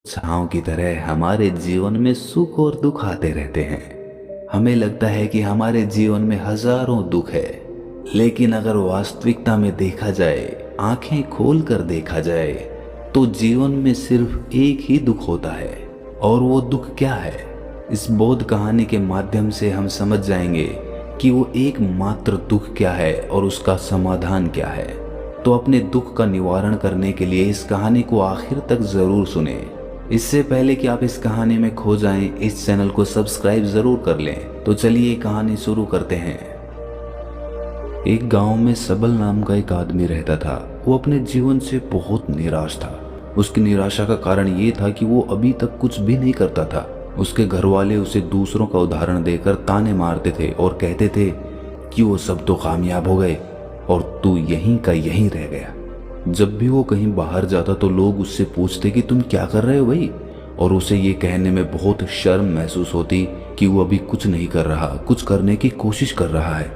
छाँव की तरह हमारे जीवन में सुख और दुख आते रहते हैं। हमें लगता है कि हमारे जीवन में हजारों दुख है, लेकिन अगर वास्तविकता में देखा जाए, आंखें खोल कर देखा जाए, तो जीवन में सिर्फ एक ही दुख होता है। और वो दुख क्या है? इस बोध कहानी के माध्यम से हम समझ जाएंगे कि वो एकमात्र दुख क्या है और उसका समाधान क्या है। तो अपने दुख का निवारण करने के लिए इस कहानी को आखिर तक जरूर सुने। इससे पहले कि आप इस कहानी में खो जाएं, इस चैनल को सब्सक्राइब जरूर कर लें। तो चलिए कहानी शुरू करते हैं। एक गांव में सबल नाम का एक आदमी रहता था। वो अपने जीवन से बहुत निराश था। उसकी निराशा का कारण ये था कि वो अभी तक कुछ भी नहीं करता था। उसके घर वाले उसे दूसरों का उदाहरण देकर ताने मारते थे और कहते थे कि वो सब तो कामयाब हो गए और तू यहीं का यहीं रह गया। जब भी वो कहीं बाहर जाता तो लोग उससे पूछते कि तुम क्या कर रहे हो भाई, और उसे ये कहने में बहुत शर्म महसूस होती कि वो अभी कुछ नहीं कर रहा, कुछ करने की कोशिश कर रहा है।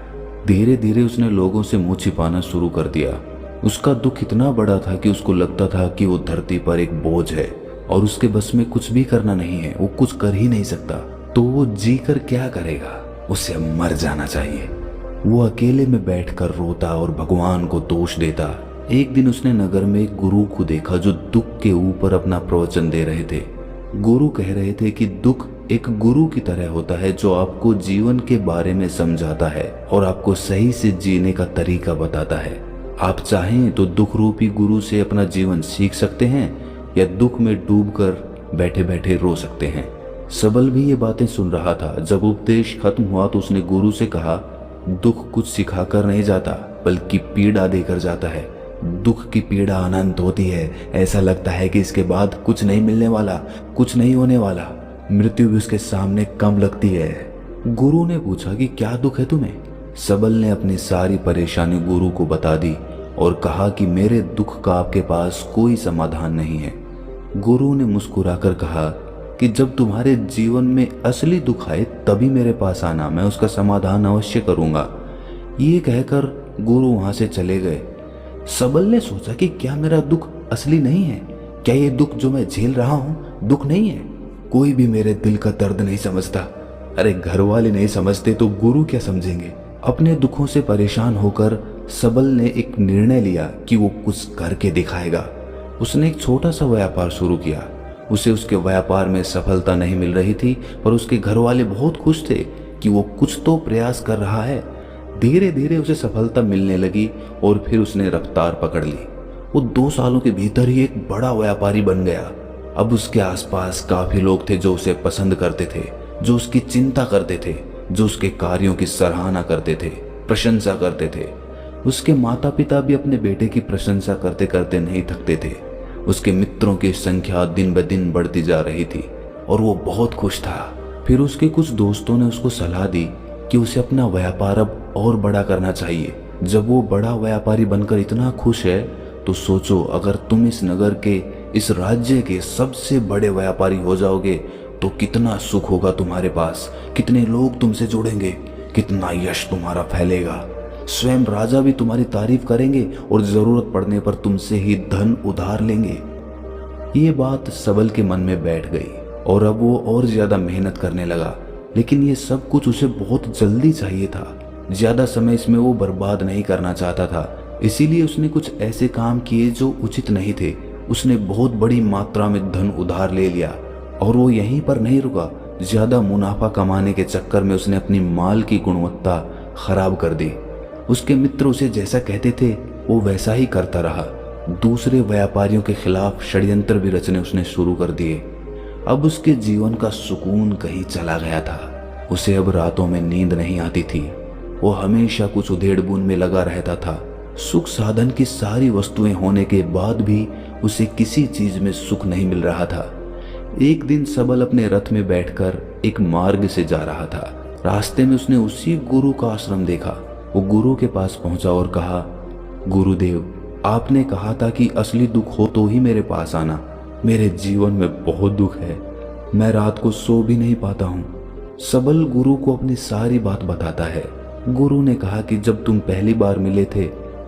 धीरे धीरे उसने लोगों से मुंह छिपाना शुरू कर दिया। उसका दुख इतना बड़ा था कि उसको लगता था कि वो धरती पर एक बोझ है और उसके बस में कुछ भी करना नहीं है, वो कुछ कर ही नहीं सकता। तो वो जी कर क्या करेगा? उसे मर जाना चाहिए। वो अकेले में बैठकर रोता और भगवान को दोष देता। एक दिन उसने नगर में एक गुरु को देखा जो दुख के ऊपर अपना प्रवचन दे रहे थे। गुरु कह रहे थे कि दुख एक गुरु की तरह होता है जो आपको जीवन के बारे में समझाता है और आपको सही से जीने का तरीका बताता है। आप चाहें तो दुख रूपी गुरु से अपना जीवन सीख सकते हैं या दुख में डूबकर बैठे बैठे रो सकते हैं। सबल भी ये बातें सुन रहा था। जब उपदेश खत्म हुआ तो उसने गुरु से कहा, दुख कुछ सिखाकर नहीं जाता बल्कि पीड़ा देकर जाता है। दुख की पीड़ा अनंत होती है। ऐसा लगता है कि इसके बाद कुछ नहीं मिलने वाला, कुछ नहीं होने वाला। मृत्यु भी उसके सामने कम लगती है। गुरु ने पूछा कि क्या दुख है तुम्हें? सबल ने अपनी सारी परेशानी गुरु को बता दी और कहा कि मेरे दुख का आपके पास कोई समाधान नहीं है। गुरु ने मुस्कुराकर कहा कि जब तुम्हारे जीवन में असली दुख आए तभी मेरे पास आना, मैं उसका समाधान अवश्य करूंगा। ये कहकर गुरु वहां से चले गए। सबल ने सोचा कि क्या मेरा दुख असली नहीं है? क्या ये दुख जो मैं झेल रहा हूं दुख नहीं है? कोई भी मेरे दिल का दर्द नहीं समझता। अरे घर वाले नहीं समझते तो गुरु क्या समझेंगे? अपने दुखों से परेशान होकर सबल ने एक निर्णय लिया कि वो कुछ करके दिखाएगा। उसने एक छोटा सा व्यापार शुरू किया। उसे उसके व्यापार में सफलता नहीं मिल रही थी, पर उसके घर वाले बहुत खुश थे कि वो कुछ तो प्रयास कर रहा है। धीरे धीरे उसे सफलता मिलने लगी और फिर उसने रफ्तार पकड़ ली। वो 2 सालों के भीतर ही एक बड़ा व्यापारी बन गया। अब उसके आसपास काफी लोग थे जो उसे पसंद करते थे, जो उसकी चिंता करते थे, जो उसके कार्यों की सराहना करते थे, प्रशंसा करते थे। उसके माता पिता भी अपने बेटे की प्रशंसा करते करते नहीं थकते थे। उसके मित्रों की संख्या दिन ब दिन बढ़ती जा रही थी और वो बहुत खुश था। फिर उसके कुछ दोस्तों ने उसको सलाह दी कि उसे अपना व्यापार अब और बड़ा करना चाहिए। जब वो बड़ा व्यापारी बनकर इतना खुश है तो सोचो, अगर तुम इस नगर के, इस राज्य के सबसे बड़े व्यापारी हो जाओगे तो कितना सुख होगा तुम्हारे पास, कितने लोग तुमसे जुड़ेंगे, कितना यश तुम्हारा फैलेगा। स्वयं राजा भी तुम्हारी तारीफ करेंगे और जरूरत पड़ने पर तुमसे ही धन उधार लेंगे। ये बात सबल के मन में बैठ गई और अब वो और ज्यादा मेहनत करने लगा। लेकिन ये सब कुछ उसे बहुत जल्दी चाहिए था। ज्यादा समय इसमें वो बर्बाद नहीं करना चाहता था। इसीलिए उसने कुछ ऐसे काम किए जो उचित नहीं थे। उसने बहुत बड़ी मात्रा में धन उधार ले लिया और वो यहीं पर नहीं रुका। ज्यादा मुनाफा कमाने के चक्कर में उसने अपनी माल की गुणवत्ता खराब कर दी। उसके मित्र उसे जैसा कहते थे वो वैसा ही करता रहा। दूसरे व्यापारियों के खिलाफ षड्यंत्र भी रचने उसने शुरू कर दिए। अब उसके जीवन का सुकून कहीं चला गया था। उसे अब रातों में नींद नहीं आती थी। वो हमेशा कुछ उधेड़-बुन में लगा रहता था। सुख साधन की सारी वस्तुएं होने के बाद भी उसे किसी चीज में सुख नहीं मिल रहा था। एक दिन सबल अपने रथ में बैठकर एक मार्ग से जा रहा था। रास्ते में उसने उसी गुरु का आश्रम देखा। वो गुरु के पास पहुंचा और कहा, गुरुदेव, आपने कहा था कि असली दुख हो तो ही मेरे पास आना। मेरे जीवन में बहुत दुख है, मैं रात को सो भी नहीं पाता हूँ। सबल गुरु को अपनी सारी बात बताता है। गुरु ने कहा कि जब तुम पहली बार मिले थे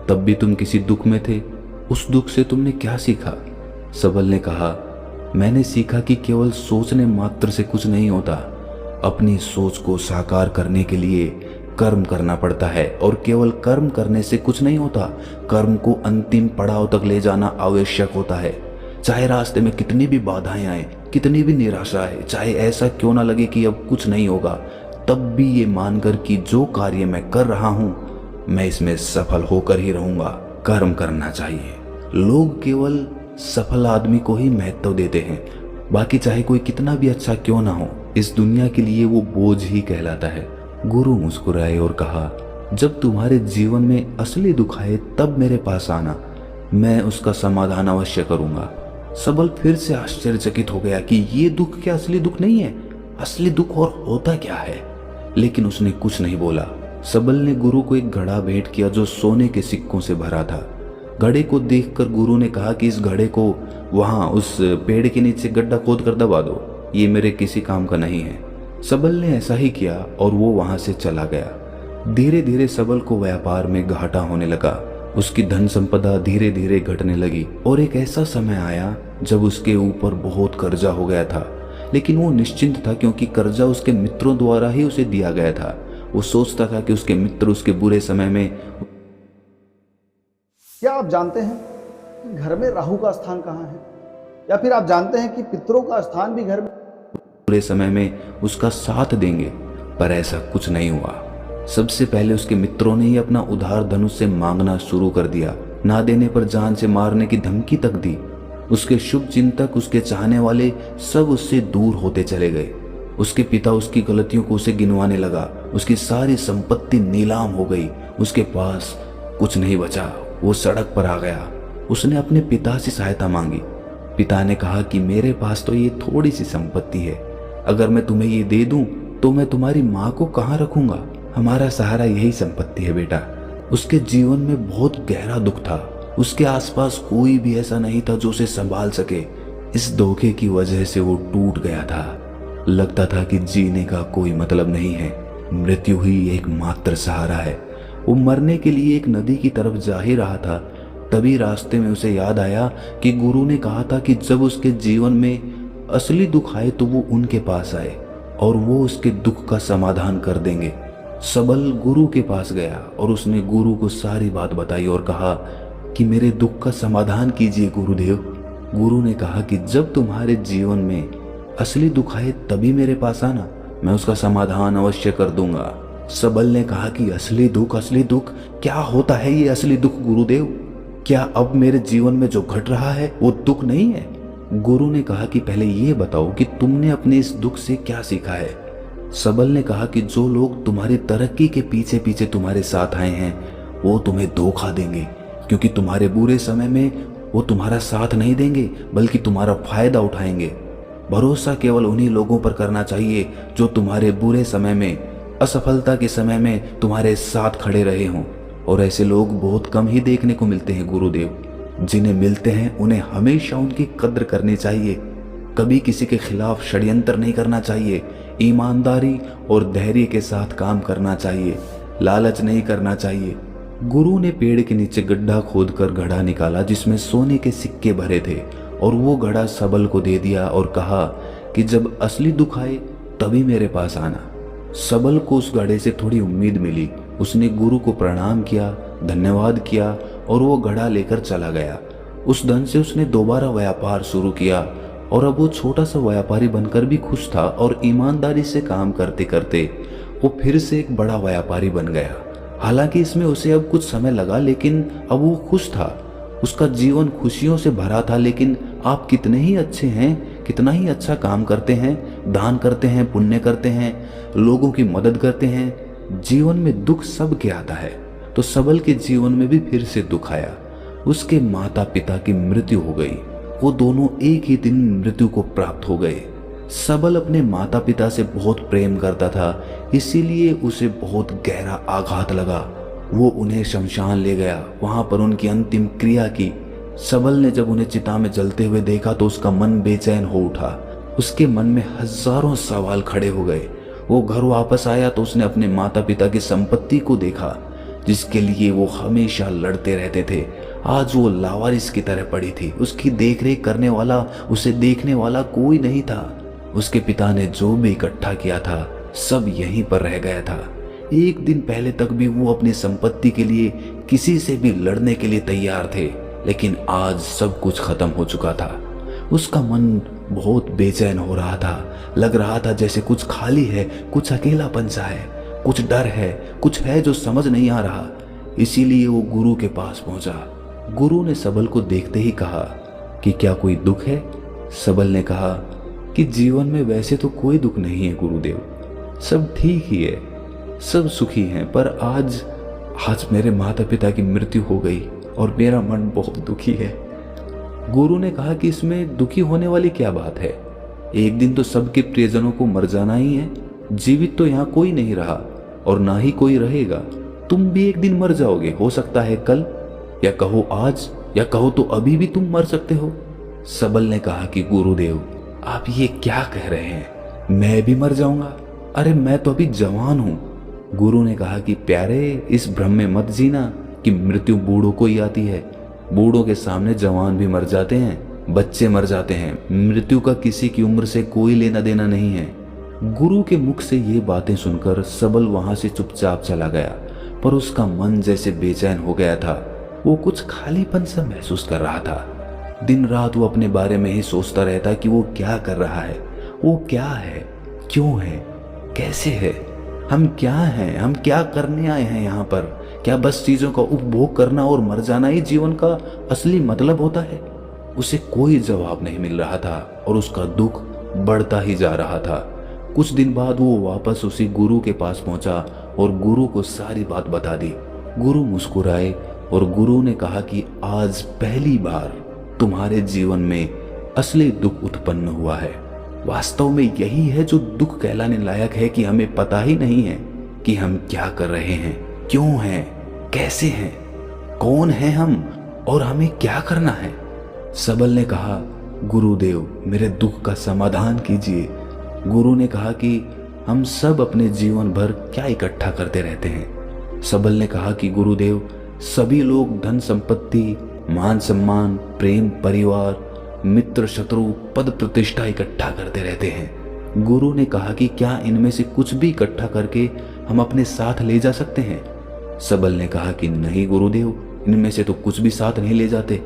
तब भी तुम किसी दुख में थे। उस दुख से तुमने क्या सीखा? सबल ने कहा, मैंने सीखा कि केवल सोचने मात्र से कुछ नहीं होता। अपनी सोच को साकार करने के लिए कर्म करना पड़ता है, और केवल कर्म करने से कुछ नहीं होता। कर्म को अंतिम पड़ाव तक ले जाना आवश्यक होता है। चाहे रास्ते में कितनी भी बाधाएं आए, कितनी भी निराशा आए, चाहे ऐसा क्यों ना लगे कि अब कुछ नहीं होगा, तब भी ये मानकर कि जो कार्य मैं कर रहा हूं मैं इसमें सफल होकर ही रहूंगा, कर्म करना चाहिए। लोग केवल सफल आदमी को ही महत्व देते हैं, बाकी चाहे कोई कितना भी अच्छा क्यों ना हो, इस दुनिया के लिए वो बोझ ही कहलाता है। गुरु मुस्कुराए और कहा, जब तुम्हारे जीवन में असली दुख आए तब मेरे पास आना, मैं उसका समाधान अवश्य करूंगा। सबल फिर से आश्चर्यचकित हो गया कि ये दुख क्या असली दुख नहीं है? असली दुख और होता क्या है? लेकिन उसने कुछ नहीं बोला। सबल ने गुरु को एक घड़ा भेंट किया जो सोने के सिक्कों से भरा था। घड़े को देखकर गुरु ने कहा कि इस घड़े को वहां उस पेड़ के नीचे गड्ढा खोद कर दबा दो, ये मेरे किसी काम का नहीं है। सबल ने ऐसा ही किया और वो वहां से चला गया। धीरे धीरे सबल को व्यापार में घाटा होने लगा। उसकी धन संपदा धीरे धीरे घटने लगी और एक ऐसा समय आया जब उसके ऊपर बहुत कर्जा हो गया था। लेकिन वो निश्चिंत था, क्योंकि कर्जा उसके मित्रों द्वारा ही उसे दिया गया था। वो सोचता था कि उसके मित्र उसके बुरे समय में। क्या आप जानते हैं कि घर में राहु का स्थान कहाँ है? या फिर आप जानते हैं कि पितरों का स्थान भी घर में बुरे समय में उसका साथ देंगे? पर ऐसा कुछ नहीं हुआ। सबसे पहले उसके मित्रों ने ही अपना उधार धन उससे मांगना शुरू कर दिया। ना देने पर जान से मारने की धमकी तक दी। उसके शुभ चिंतक, उसके चाहने वाले सब उससे दूर होते चले गए। उसके पिता उसकी गलतियों को उसे गिनवाने लगा। उसकी सारी संपत्ति नीलाम हो गई। उसके पास कुछ नहीं बचा। वो सड़क पर आ गया। उसने अपने पिता से सहायता मांगी। पिता ने कहा कि मेरे पास तो ये थोड़ी सी संपत्ति है, अगर मैं तुम्हें ये दे दूं तो मैं तुम्हारी माँ को कहाँ रखूंगा? हमारा सहारा यही संपत्ति है बेटा। उसके जीवन में बहुत गहरा दुख था। उसके आसपास कोई भी ऐसा नहीं था जो उसे संभाल सके। इस धोखे की वजह से वो टूट गया था। लगता था कि जीने का कोई मतलब नहीं है, मृत्यु ही एकमात्र सहारा है। वो मरने के लिए एक नदी की तरफ जा ही रहा था, तभी रास्ते में उसे याद आया कि गुरु ने कहा था कि जब उसके जीवन में असली दुख आए तो वो उनके पास आए और वो उसके दुख का समाधान कर देंगे। सबल गुरु के पास गया और उसने गुरु को सारी बात बताई और कहा कि मेरे दुख का समाधान कीजिए गुरुदेव। गुरु ने कहा कि जब तुम्हारे जीवन में असली दुख आए तभी मेरे पास आना, मैं उसका समाधान अवश्य कर दूंगा। सबल ने कहा कि असली दुख क्या होता है? ये असली दुख गुरुदेव, क्या अब मेरे जीवन में जो घट रहा है वो दुख नहीं है? गुरु ने कहा कि पहले ये बताओ कि तुमने अपने इस दुख से क्या सीखा है। सबल ने कहा कि जो लोग तुम्हारी तरक्की के पीछे पीछे तुम्हारे साथ आए हैं वो तुम्हें धोखा देंगे, क्योंकि तुम्हारे बुरे समय में वो तुम्हारा साथ नहीं देंगे बल्कि तुम्हारा फायदा उठाएंगे। भरोसा केवल उन्हीं लोगों पर करना चाहिए जो तुम्हारे बुरे समय में, असफलता के समय में तुम्हारे साथ खड़े रहे हों। और ऐसे लोग बहुत कम ही देखने को मिलते हैं गुरुदेव। जिन्हें मिलते हैं उन्हें हमेशा उनकी कद्र करनी चाहिए। कभी किसी के खिलाफ षड्यंत्र नहीं करना चाहिए। ईमानदारी और धैर्य के साथ काम करना चाहिए। लालच नहीं करना चाहिए। गुरु ने पेड़ के नीचे गड्ढा खोदकर घड़ा निकाला जिसमें सोने के सिक्के भरे थे और वो घड़ा सबल को दे दिया और कहा कि जब असली दुख आए तभी मेरे पास आना। सबल को उस घड़े से थोड़ी उम्मीद मिली। उसने गुरु को प्रणाम किया, धन्यवाद किया और वो घड़ा लेकर चला गया। उस धन से उसने दोबारा व्यापार शुरू किया और अब वो छोटा सा व्यापारी बनकर भी खुश था और ईमानदारी से काम करते करते वो फिर से एक बड़ा व्यापारी बन गया। हालांकि इसमें उसे अब कुछ समय लगा, लेकिन अब वो खुश था। उसका जीवन खुशियों से भरा था। लेकिन आप कितने ही अच्छे हैं, कितना ही अच्छा काम करते हैं, दान करते हैं, पुण्य करते हैं, लोगों की मदद करते हैं, जीवन में दुख सबके आता है। तो सबल के जीवन में भी फिर से दुख आया। उसके माता पिता की मृत्यु हो गई। वो दोनों एक ही दिन मृत्यु को प्राप्त हो गए। सबल अपने माता पिता से बहुत प्रेम करता था, इसीलिए उसे बहुत गहरा आघात लगा। वो उन्हें शमशान ले गया, वहां पर उनकी अंतिम क्रिया की। सबल ने जब उन्हें चिता में जलते हुए देखा तो उसका मन बेचैन हो उठा। उसके मन में हजारों सवाल खड़े हो गए। वो घर वापस आया तो उसने अपने माता पिता की संपत्ति को देखा जिसके लिए वो हमेशा लड़ते रहते थे। आज वो लावारिस की तरह पड़ी थी। उसकी देखरेख करने वाला, उसे देखने वाला कोई नहीं था। उसके पिता ने जो भी इकट्ठा किया था सब यहीं पर रह गया था। एक दिन पहले तक भी वो अपनी संपत्ति के लिए किसी से भी लड़ने के लिए तैयार थे, लेकिन आज सब कुछ खत्म हो चुका था। उसका मन बहुत बेचैन हो रहा था। लग रहा था जैसे कुछ खाली है, कुछ अकेलापन सा है, कुछ डर है, कुछ है जो समझ नहीं आ रहा। इसीलिए वो गुरु के पास पहुंचा। गुरु ने सबल को देखते ही कहा कि क्या कोई दुख है? सबल ने कहा कि जीवन में वैसे तो कोई दुख नहीं है गुरुदेव, सब ठीक ही है, सब सुखी हैं, पर आज मेरे माता पिता की मृत्यु हो गई और मेरा मन बहुत दुखी है। गुरु ने कहा कि इसमें दुखी होने वाली क्या बात है? एक दिन तो सबके प्रियजनों को मर जाना ही है। जीवित तो यहाँ कोई नहीं रहा और ना ही कोई रहेगा। तुम भी एक दिन मर जाओगे, हो सकता है कल, या कहो आज, या कहो तो अभी भी तुम मर सकते हो। सबल ने कहा कि गुरुदेव आप ये क्या कह रहे हैं? मैं भी मर जाऊंगा? अरे मैं तो अभी जवान हूं। गुरु ने कहा कि प्यारे, इस भ्रम में मत जीना कि मृत्यु बूढ़ों को ही आती है। बूढ़ों के सामने जवान भी मर जाते हैं, बच्चे मर जाते हैं। मृत्यु का किसी की उम्र से कोई लेना देना नहीं है। गुरु के मुख से ये बातें सुनकर सबल वहां से चुपचाप चला गया, पर उसका मन जैसे बेचैन हो गया था। वो कुछ खालीपन सा महसूस कर रहा था। दिन रात वो अपने बारे में ही सोचता रहता कि वो क्या कर रहा है, वो क्या है, क्यों है, कैसे है, हम क्या हैं, हम क्या करने आए हैं यहाँ पर? क्या बस चीजों का उपभोग करना और मर जाना ही जीवन का असली मतलब होता है? उसे कोई जवाब नहीं मिल रहा था और उसका दुख बढ़ता ही जा रहा था। कुछ दिन बाद वो वापस उसी गुरु के पास पहुंचा और गुरु को सारी बात बता दी। गुरु मुस्कुराए और गुरु ने कहा कि आज पहली बार तुम्हारे जीवन में असली दुख उत्पन्न हुआ है। वास्तव में यही है जो दुख कहलाने लायक है कि हमें पता ही नहीं है कि हम क्या कर रहे हैं, क्यों हैं, कैसे हैं, कौन हैं हम और हमें क्या करना है। सबल ने कहा गुरुदेव मेरे दुख का समाधान कीजिए। गुरु ने कहा कि हम सब अपने जीवन भर क्या इकट्ठा करते रहते हैं। सबल ने कहा कि गुरुदेव सभी लोग धन संपत्ति, मान सम्मान, प्रेम, परिवार, मित्र, शत्रु, पद प्रतिष्ठा इकट्ठा करते रहते हैं। गुरु ने कहा कि क्या इनमें से कुछ भी इकट्ठा करके हम अपने साथ ले जा सकते हैं? सबल ने कहा कि नहीं गुरुदेव, इनमें से तो कुछ भी साथ नहीं ले जाते।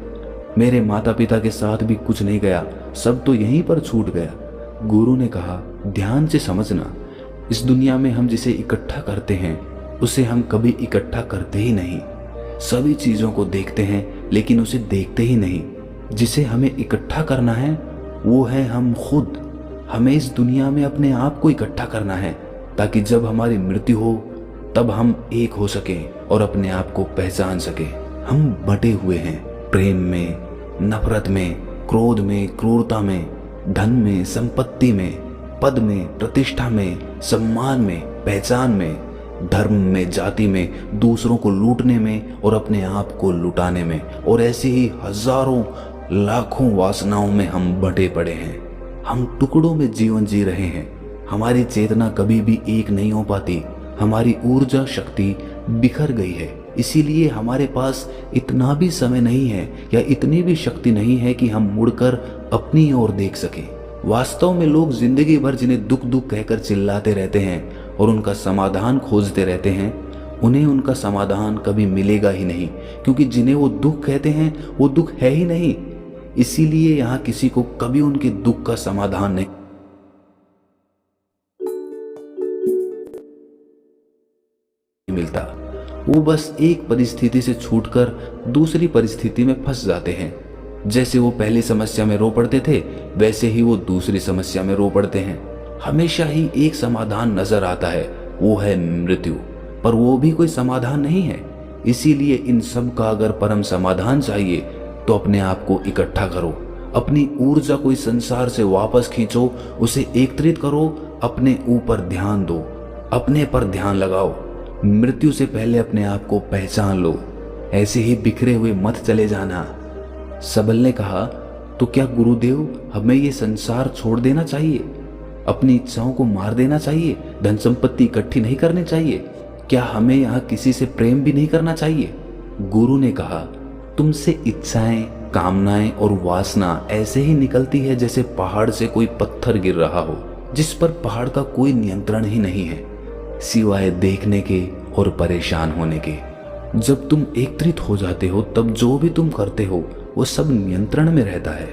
मेरे माता पिता के साथ भी कुछ नहीं गया, सब तो यहीं पर छूट गया। गुरु ने कहा ध्यान से समझना, इस दुनिया में हम जिसे इकट्ठा करते हैं उसे हम कभी इकट्ठा करते ही नहीं। सभी चीजों को देखते हैं लेकिन उसे देखते ही नहीं। जिसे हमें इकट्ठा करना है वो है हम खुद। हमें इस दुनिया में अपने आप को इकट्ठा करना है ताकि जब हमारी मृत्यु हो तब हम एक हो सकें और अपने आप को पहचान सकें। हम बटे हुए हैं प्रेम में, नफरत में, क्रोध में, क्रूरता में, धन में, संपत्ति में, पद में, प्रतिष्ठा में, सम्मान में, पहचान में, धर्म में, जाति में, दूसरों को लूटने में और अपने आप को लुटाने में, और ऐसे ही हजारों लाखों वासनाओं में हम बटे पड़े हैं। हम टुकड़ों में जीवन जी रहे हैं। हमारी चेतना कभी भी एक नहीं हो पाती। हमारी ऊर्जा शक्ति बिखर गई है। इसीलिए हमारे पास इतना भी समय नहीं है या इतनी भी शक्ति नहीं है कि हम मुड़कर अपनी ओर देख सकें। वास्तव में लोग जिंदगी भर जिन्हें दुख दुख कहकर चिल्लाते रहते हैं और उनका समाधान खोजते रहते हैं, उन्हें उनका समाधान कभी मिलेगा ही नहीं, क्योंकि जिन्हें वो दुख कहते हैं वो दुख है ही नहीं। इसीलिए यहाँ किसी को कभी उनके दुख का समाधान नहीं मिलता। वो बस एक परिस्थिति से छूटकर दूसरी परिस्थिति में फंस जाते हैं। जैसे वो पहली समस्या में रो पड़ते थे वैसे ही वो दूसरी समस्या में रो पड़ते हैं। हमेशा ही एक समाधान नजर आता है, वो है मृत्यु, पर वो भी कोई समाधान नहीं है। इसीलिए इन सब का अगर परम समाधान चाहिए तो अपने आप को इकट्ठा करो, अपनी ऊर्जा को इस संसार से वापस खींचो, उसे एकत्रित करो, अपने ऊपर ध्यान दो, अपने पर ध्यान लगाओ। मृत्यु से पहले अपने आप को पहचान लो। ऐसे ही बिखरे हुए मत चले जाना। सबल ने कहा तो क्या गुरुदेव हमें ये संसार छोड़ देना चाहिए? अपनी इच्छाओं को मार देना चाहिए? धन संपत्ति इकट्ठी नहीं करनी चाहिए? क्या हमें यहाँ किसी से प्रेम भी नहीं करना चाहिए? गुरु ने कहा तुमसे इच्छाएं, कामनाएं और वासना ऐसे ही निकलती है जैसे पहाड़ से कोई पत्थर गिर रहा हो, जिस पर पहाड़ का कोई नियंत्रण ही नहीं है सिवाय देखने के और परेशान होने के। जब तुम एकत्रित हो जाते हो तब जो भी तुम करते हो वो सब नियंत्रण में रहता है।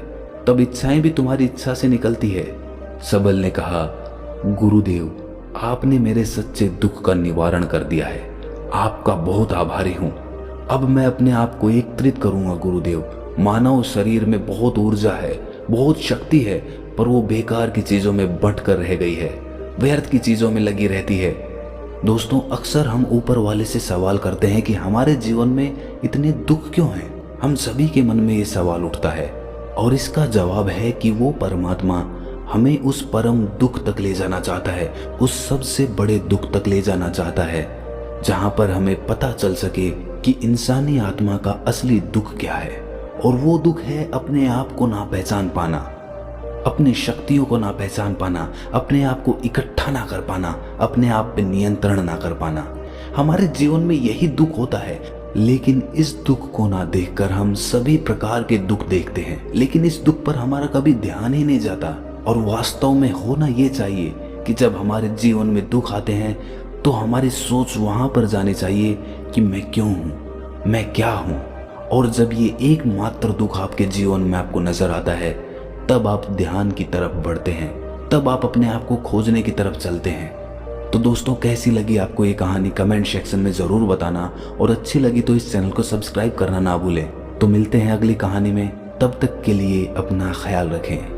तब इच्छाएं भी तुम्हारी इच्छा से निकलती है। सबल ने कहा, गुरुदेव, आपने मेरे सच्चे दुख का निवारण कर दिया है। आपका बहुत आभारी हूं। अब मैं अपने आप को एकत्रित करूंगा गुरुदेव। मानव शरीर में बहुत ऊर्जा है, बहुत शक्ति है, पर वो बेकार की चीजों में बंट कर रह गई है, व्यर्थ की चीजों में लगी रहती है। दोस्तों, अक्सर हम ऊपर वाले से सवाल करते हैं कि हमारे जीवन में इतने दुख क्यों हैं। हम सभी के मन में ये सवाल उठता है और इसका जवाब है कि वो परमात्मा हमें उस परम दुख तक ले जाना चाहता है, उस सबसे बड़े दुख तक ले जाना चाहता है, जहां पर हमें पता चल सके कि इंसानी आत्मा का असली दुख क्या है। और वो दुख है अपने आप को ना पहचान पाना, अपनी शक्तियों को ना पहचान पाना, अपने आप को इकट्ठा ना कर पाना, अपने आप पे नियंत्रण ना कर पाना। हमारे जीवन में यही दुख होता है, लेकिन इस दुख को ना देखकर हम सभी प्रकार के दुख देखते हैं, लेकिन इस दुख पर हमारा कभी ध्यान ही नहीं जाता। और वास्तव में होना ये चाहिए कि जब हमारे जीवन में दुख आते हैं तो हमारी सोच वहां पर जानी चाहिए कि मैं क्यों हूं, मैं क्या हूं। और जब ये एकमात्र दुख आपके जीवन में आपको नजर आता है, तब आप ध्यान की तरफ बढ़ते हैं, तब आप अपने आप को खोजने की तरफ चलते हैं। तो दोस्तों, कैसी लगी आपको ये कहानी कमेंट सेक्शन में जरूर बताना, और अच्छी लगी तो इस चैनल को सब्सक्राइब करना ना भूलें। तो मिलते हैं अगली कहानी में, तब तक के लिए अपना ख्याल रखें।